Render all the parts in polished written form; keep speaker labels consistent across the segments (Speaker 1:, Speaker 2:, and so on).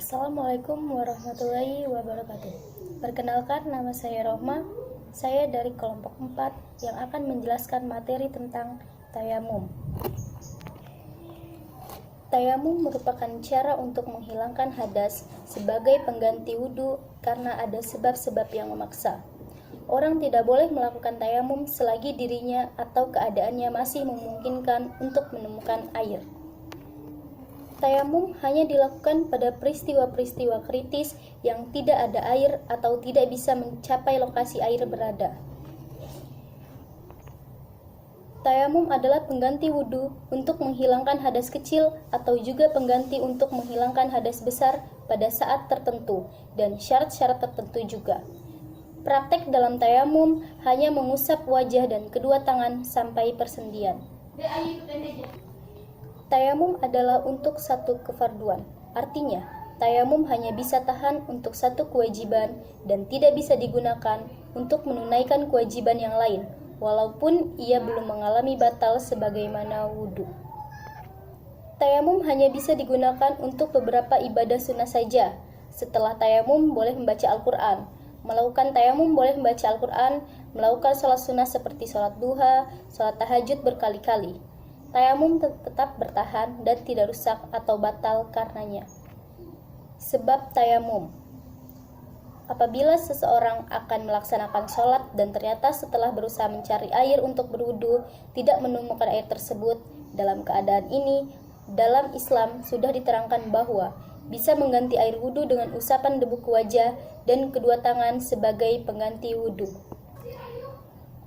Speaker 1: Assalamualaikum warahmatullahi wabarakatuh. Perkenalkan, nama saya Rohma. Saya dari kelompok 4 yang akan menjelaskan materi tentang tayamum. Tayamum merupakan cara untuk menghilangkan hadas sebagai pengganti wudhu karena ada sebab-sebab yang memaksa. Orang tidak boleh melakukan tayamum selagi dirinya atau keadaannya masih memungkinkan untuk menemukan air. Tayamum hanya dilakukan pada peristiwa-peristiwa kritis yang tidak ada air atau tidak bisa mencapai lokasi air berada. Tayamum adalah pengganti wudhu untuk menghilangkan hadas kecil atau juga pengganti untuk menghilangkan hadas besar pada saat tertentu dan syarat-syarat tertentu juga. Praktek dalam tayamum hanya mengusap wajah dan kedua tangan sampai persendian. Tayamum adalah untuk satu kefarduan, artinya tayamum hanya bisa tahan untuk satu kewajiban dan tidak bisa digunakan untuk menunaikan kewajiban yang lain, walaupun ia belum mengalami batal sebagaimana wudhu. Tayamum hanya bisa digunakan untuk beberapa ibadah sunnah saja. Setelah tayamum boleh membaca Al-Quran. Melakukan tayamum boleh membaca Al-Quran, melakukan sholat sunnah seperti sholat duha, sholat tahajud berkali-kali. Tayamum tetap bertahan dan tidak rusak atau batal karenanya. Sebab tayamum: apabila seseorang akan melaksanakan sholat dan ternyata setelah berusaha mencari air untuk berwudu tidak menemukan air tersebut, dalam keadaan ini, dalam Islam sudah diterangkan bahwa bisa mengganti air wudu dengan usapan debu ke wajah dan kedua tangan sebagai pengganti wudu.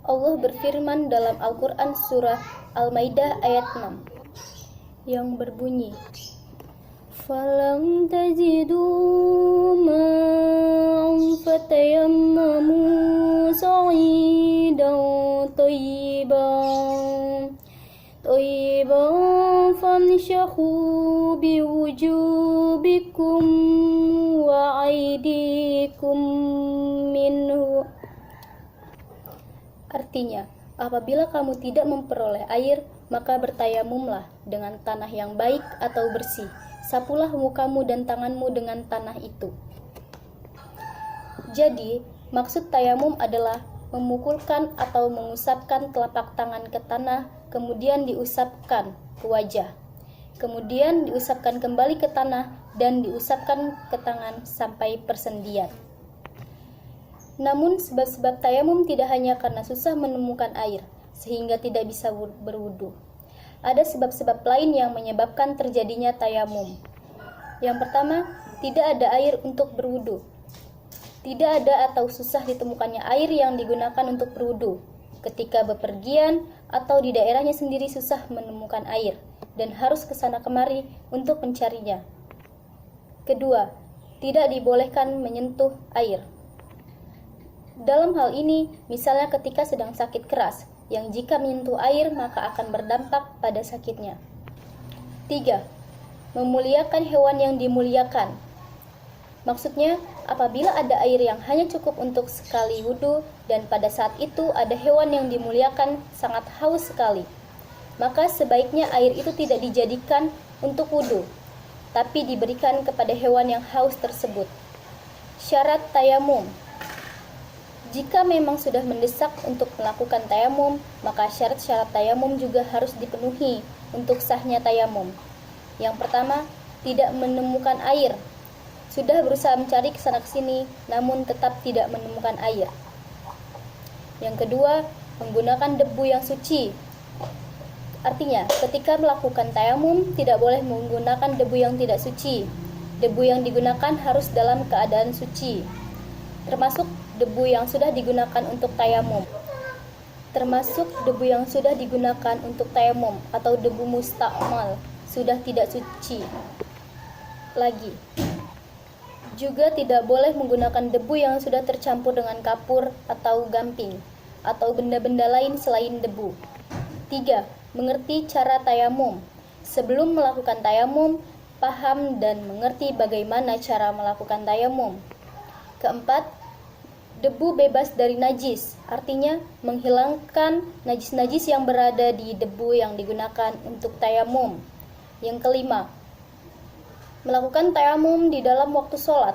Speaker 1: Allah berfirman dalam Al-Quran surah Al-Maidah ayat 6 yang berbunyi, "Falam tajidu ma'an fatayammamu sa'idan thayyiban famshahu biwujubikum wa aydikum minhu." Artinya, apabila kamu tidak memperoleh air, maka bertayamumlah dengan tanah yang baik atau bersih. Sapulah mukamu dan tanganmu dengan tanah itu. Jadi, maksud tayamum adalah memukulkan atau mengusapkan telapak tangan ke tanah, kemudian diusapkan ke wajah. Kemudian diusapkan kembali ke tanah dan diusapkan ke tangan sampai persendian. Namun sebab-sebab tayamum tidak hanya karena susah menemukan air, sehingga tidak bisa berwudu. Ada sebab-sebab lain yang menyebabkan terjadinya tayamum. Yang pertama, tidak ada air untuk berwudu. Tidak ada atau susah ditemukannya air yang digunakan untuk berwudu. Ketika bepergian atau di daerahnya sendiri susah menemukan air dan harus ke sana kemari untuk mencarinya. Kedua, tidak dibolehkan menyentuh air. Dalam hal ini, misalnya ketika sedang sakit keras, yang jika menyentuh air maka akan berdampak pada sakitnya. 3. Memuliakan hewan yang dimuliakan. Maksudnya, apabila ada air yang hanya cukup untuk sekali wudhu dan pada saat itu ada hewan yang dimuliakan sangat haus sekali, maka sebaiknya air itu tidak dijadikan untuk wudhu, tapi diberikan kepada hewan yang haus tersebut. Syarat tayamum: jika memang sudah mendesak untuk melakukan tayamum, maka syarat-syarat tayamum juga harus dipenuhi untuk sahnya tayamum. Yang pertama, tidak menemukan air. Sudah berusaha mencari kesana kesini, namun tetap tidak menemukan air. Yang kedua, menggunakan debu yang suci. Artinya, ketika melakukan tayamum, tidak boleh menggunakan debu yang tidak suci. Debu yang digunakan harus dalam keadaan suci, termasuk debu yang sudah digunakan untuk tayamum. Atau debu mustakmal, sudah tidak suci lagi. Juga tidak boleh menggunakan debu yang sudah tercampur dengan kapur atau gamping atau benda-benda lain selain debu. 3. Mengerti cara tayamum. Sebelum melakukan tayamum, paham dan mengerti bagaimana cara melakukan tayamum. Keempat, debu bebas dari najis, artinya menghilangkan najis-najis yang berada di debu yang digunakan untuk tayamum. Yang kelima, Melakukan tayamum di dalam waktu sholat.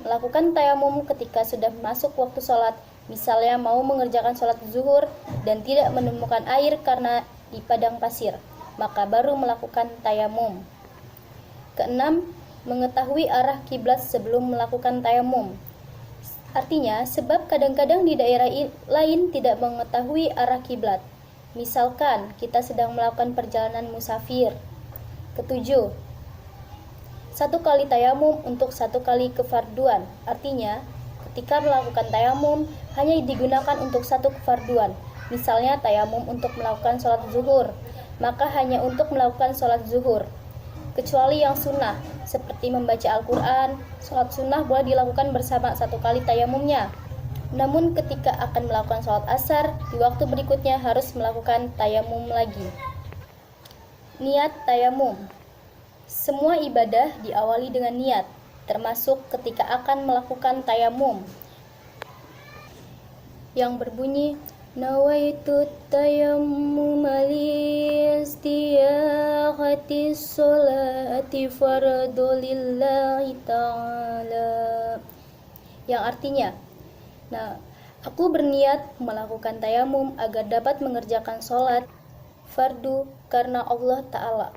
Speaker 1: Melakukan tayamum ketika sudah masuk waktu sholat, misalnya mau mengerjakan sholat zuhur dan tidak menemukan air karena di padang pasir, maka baru melakukan tayamum. Keenam, mengetahui arah kiblat sebelum melakukan tayamum. Artinya, sebab kadang-kadang di daerah lain tidak mengetahui arah kiblat. Misalkan kita sedang melakukan perjalanan musafir. Ketujuh, satu kali tayamum untuk satu kali kefarduan. Artinya, ketika melakukan tayamum hanya digunakan untuk satu kefarduan. Misalnya tayamum untuk melakukan sholat zuhur, maka hanya untuk melakukan sholat zuhur. Kecuali yang sunnah, seperti membaca Al-Quran, sholat sunnah boleh dilakukan bersama satu kali tayamumnya. Namun ketika akan melakukan sholat asar, di waktu berikutnya harus melakukan tayamum lagi. Niat tayamum. Semua ibadah diawali dengan niat, termasuk ketika akan melakukan tayamum, yang berbunyi nawaitu tayammum li-istiyakhati sholati fardu lillahi ta'ala, yang artinya, aku berniat melakukan tayamum agar dapat mengerjakan sholat fardu karena Allah Ta'ala.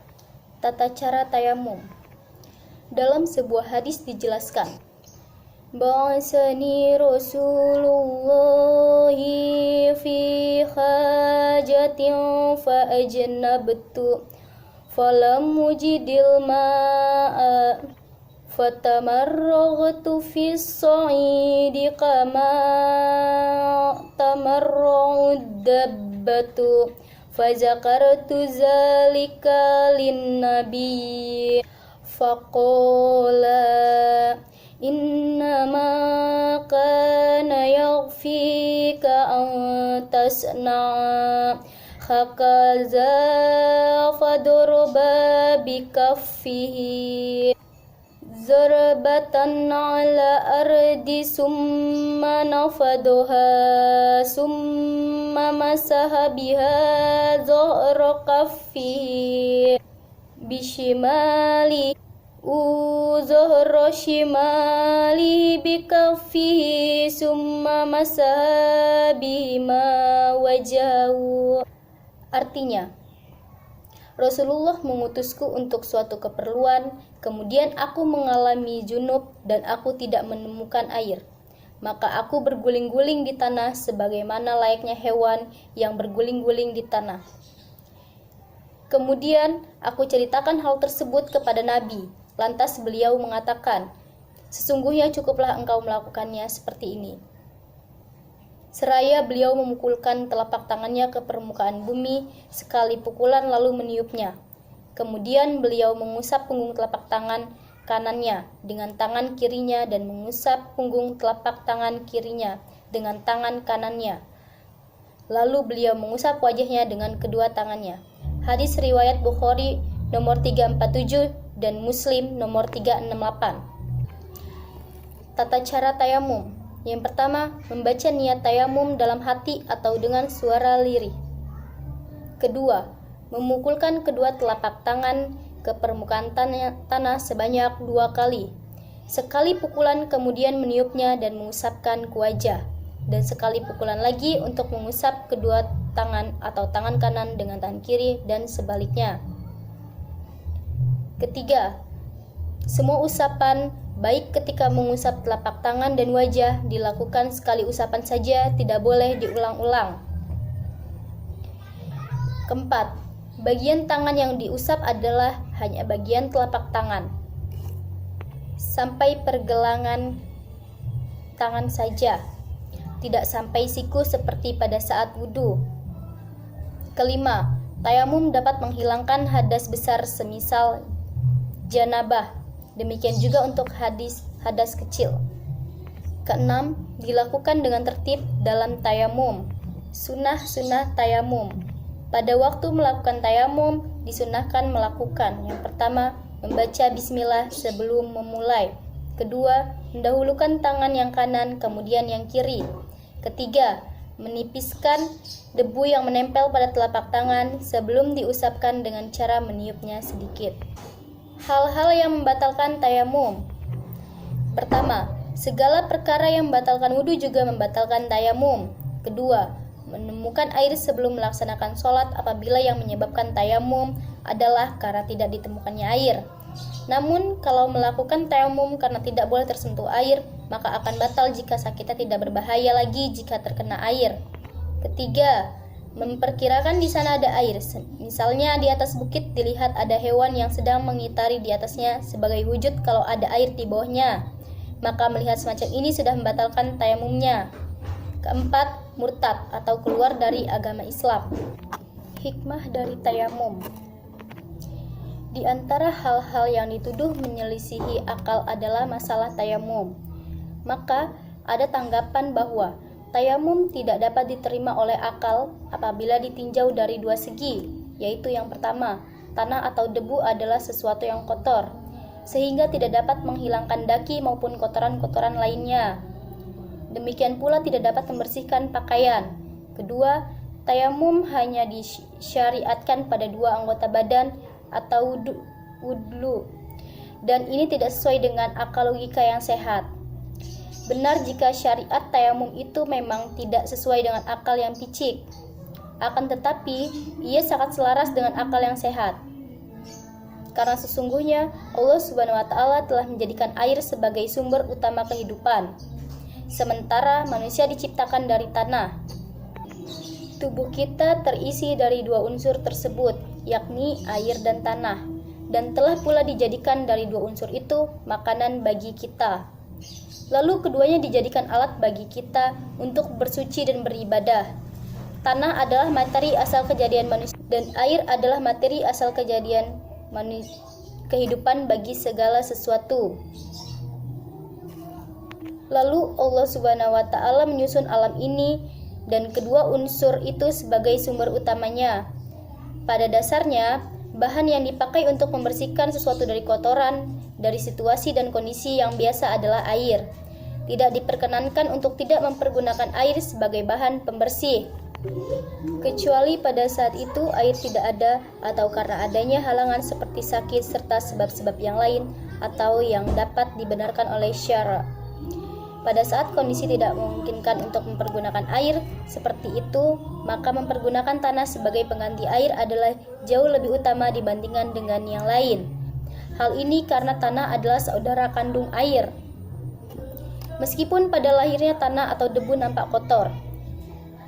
Speaker 1: Tata cara tayamum. Dalam sebuah hadis dijelaskan, Ba'asani Rasulullahi fi hajatin fa'ajnabtu falam mujidil ma'a fatamarraghtu fi as-sa'idi kama tamarra'ud dabbatu fazakartu zalika lin-nabi faqala innama kana yaghfika an tasna'a hakaza fadurba bikaffihi zarbatan ala ardi summa nafaduha summa masaha biha zuhra kaffi bishimali zuhra shimali bikaffihi summa masaha bima wajahu. Artinya, Rasulullah mengutusku untuk suatu keperluan, kemudian aku mengalami junub dan aku tidak menemukan air. Maka aku berguling-guling di tanah sebagaimana layaknya hewan yang berguling-guling di tanah. Kemudian aku ceritakan hal tersebut kepada Nabi. Lantas beliau mengatakan, sesungguhnya cukuplah engkau melakukannya seperti ini. Seraya beliau memukulkan telapak tangannya ke permukaan bumi sekali pukulan lalu meniupnya. Kemudian beliau mengusap punggung telapak tangan kanannya dengan tangan kirinya dan mengusap punggung telapak tangan kirinya dengan tangan kanannya. Lalu beliau mengusap wajahnya dengan kedua tangannya. Hadis riwayat Bukhari nomor 347 dan Muslim nomor 368. Tata cara tayamum. Yang pertama, membaca niat tayamum dalam hati atau dengan suara lirih. Kedua, memukulkan kedua telapak tangan ke permukaan tanah sebanyak 2 kali. Sekali pukulan kemudian meniupnya dan mengusapkan ke wajah. Dan sekali pukulan lagi untuk mengusap kedua tangan atau tangan kanan dengan tangan kiri dan sebaliknya. Ketiga, semua usapan baik ketika mengusap telapak tangan dan wajah dilakukan sekali usapan saja, tidak boleh diulang-ulang. Keempat, bagian tangan yang diusap adalah hanya bagian telapak tangan sampai pergelangan tangan saja, tidak sampai siku seperti pada saat wudhu. Kelima, tayamum dapat menghilangkan hadas besar semisal janabah. Demikian juga untuk hadas kecil. Keenam, dilakukan dengan tertib dalam tayamum. Sunnah tayamum. Pada waktu melakukan tayamum, disunahkan melakukan. Yang pertama, membaca bismillah sebelum memulai. Kedua, mendahulukan tangan yang kanan, kemudian yang kiri. Ketiga, menipiskan debu yang menempel pada telapak tangan sebelum diusapkan dengan cara meniupnya sedikit. Hal-hal yang membatalkan tayamum. Pertama, segala perkara yang membatalkan wudhu juga membatalkan tayamum. Kedua, menemukan air sebelum melaksanakan sholat apabila yang menyebabkan tayamum adalah karena tidak ditemukannya air. Namun, kalau melakukan tayamum karena tidak boleh tersentuh air, maka akan batal jika sakitnya tidak berbahaya lagi jika terkena air. Ketiga, memperkirakan di sana ada air. Misalnya di atas bukit dilihat ada hewan yang sedang mengitari di atasnya sebagai wujud kalau ada air di bawahnya. Maka melihat semacam ini sudah membatalkan tayamumnya. Keempat, murtad atau keluar dari agama Islam. Hikmah dari tayamum. Di antara hal-hal yang dituduh menyelisihi akal adalah masalah tayamum. Maka ada tanggapan bahwa tayamum tidak dapat diterima oleh akal apabila ditinjau dari dua segi, yaitu yang pertama, tanah atau debu adalah sesuatu yang kotor, sehingga tidak dapat menghilangkan daki maupun kotoran-kotoran lainnya. Demikian pula tidak dapat membersihkan pakaian. Kedua, tayamum hanya disyariatkan pada dua anggota badan atau wudhu, dan ini tidak sesuai dengan akal logika yang sehat. Benar jika syariat tayamum itu memang tidak sesuai dengan akal yang picik, akan tetapi ia sangat selaras dengan akal yang sehat. Karena sesungguhnya Allah Subhanahu wa Ta'ala telah menjadikan air sebagai sumber utama kehidupan, sementara manusia diciptakan dari tanah. Tubuh kita terisi dari dua unsur tersebut, yakni air dan tanah, dan telah pula dijadikan dari dua unsur itu makanan bagi kita. Lalu keduanya dijadikan alat bagi kita untuk bersuci dan beribadah. Tanah adalah materi asal kejadian manusia, dan air adalah materi asal kejadian kehidupan bagi segala sesuatu. Lalu Allah Subhanahu wa Ta'ala menyusun alam ini dan kedua unsur itu sebagai sumber utamanya. Pada dasarnya, bahan yang dipakai untuk membersihkan sesuatu dari kotoran, dari situasi dan kondisi yang biasa adalah air. Tidak diperkenankan untuk tidak mempergunakan air sebagai bahan pembersih, kecuali pada saat itu air tidak ada atau karena adanya halangan seperti sakit serta sebab-sebab yang lain atau yang dapat dibenarkan oleh syara'. Pada saat kondisi tidak memungkinkan untuk mempergunakan air seperti itu, maka mempergunakan tanah sebagai pengganti air adalah jauh lebih utama dibandingkan dengan yang lain. Hal ini karena tanah adalah saudara kandung air. Meskipun pada lahirnya tanah atau debu nampak kotor,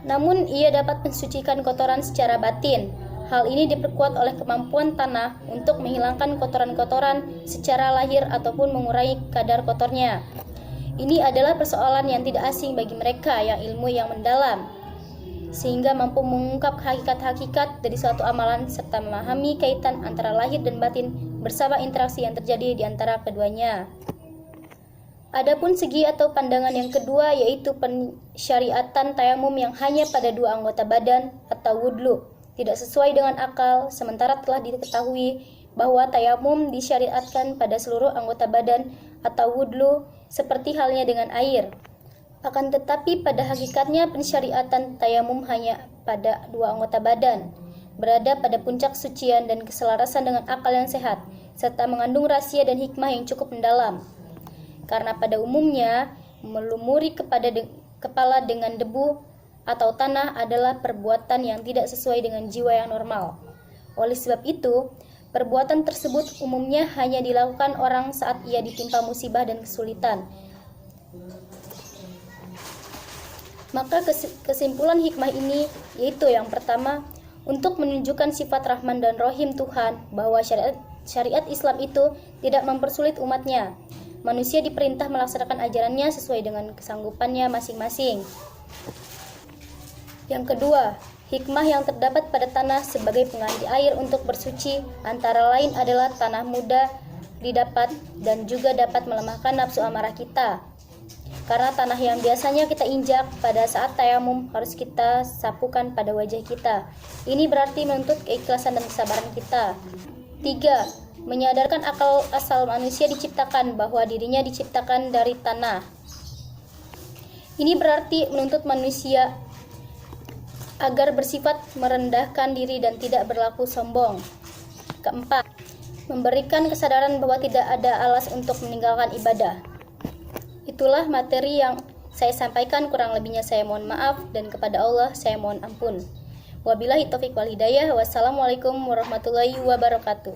Speaker 1: namun ia dapat mensucikan kotoran secara batin. Hal ini diperkuat oleh kemampuan tanah untuk menghilangkan kotoran-kotoran secara lahir ataupun mengurangi kadar kotornya. Ini adalah persoalan yang tidak asing bagi mereka yang ilmu yang mendalam, sehingga mampu mengungkap hakikat-hakikat dari suatu amalan serta memahami kaitan antara lahir dan batin bersama interaksi yang terjadi di antara keduanya. Adapun segi atau pandangan yang kedua yaitu pensyariatan tayamum yang hanya pada dua anggota badan atau wudhu tidak sesuai dengan akal, sementara telah diketahui bahwa tayamum disyariatkan pada seluruh anggota badan atau wudhu seperti halnya dengan air. Akan tetapi pada hakikatnya pensyariatan tayamum hanya pada dua anggota badan, berada pada puncak sucian dan keselarasan dengan akal yang sehat, serta mengandung rahasia dan hikmah yang cukup mendalam. Karena pada umumnya melumuri kepala dengan debu atau tanah adalah perbuatan yang tidak sesuai dengan jiwa yang normal. Oleh sebab itu, perbuatan tersebut umumnya hanya dilakukan orang saat ia ditimpa musibah dan kesulitan. Maka kesimpulan hikmah ini yaitu yang pertama, untuk menunjukkan sifat Rahman dan Rahim Tuhan, bahwa syariat Islam itu tidak mempersulit umatnya. Manusia diperintah melaksanakan ajarannya sesuai dengan kesanggupannya masing-masing. Yang kedua, hikmah yang terdapat pada tanah sebagai pengganti air untuk bersuci antara lain adalah tanah mudah didapat dan juga dapat melemahkan nafsu amarah kita. Karena tanah yang biasanya kita injak pada saat tayamum harus kita sapukan pada wajah kita. Ini berarti menuntut keikhlasan dan kesabaran kita. 3. Menyadarkan akal asal manusia diciptakan bahwa dirinya diciptakan dari tanah. Ini berarti menuntut manusia agar bersifat merendahkan diri dan tidak berlaku sombong. Keempat, memberikan kesadaran bahwa tidak ada alas untuk meninggalkan ibadah. Itulah materi yang saya sampaikan, kurang lebihnya saya mohon maaf, dan kepada Allah saya mohon ampun. Wabillahi taufiq wal hidayah. Wassalamualaikum warahmatullahi wabarakatuh.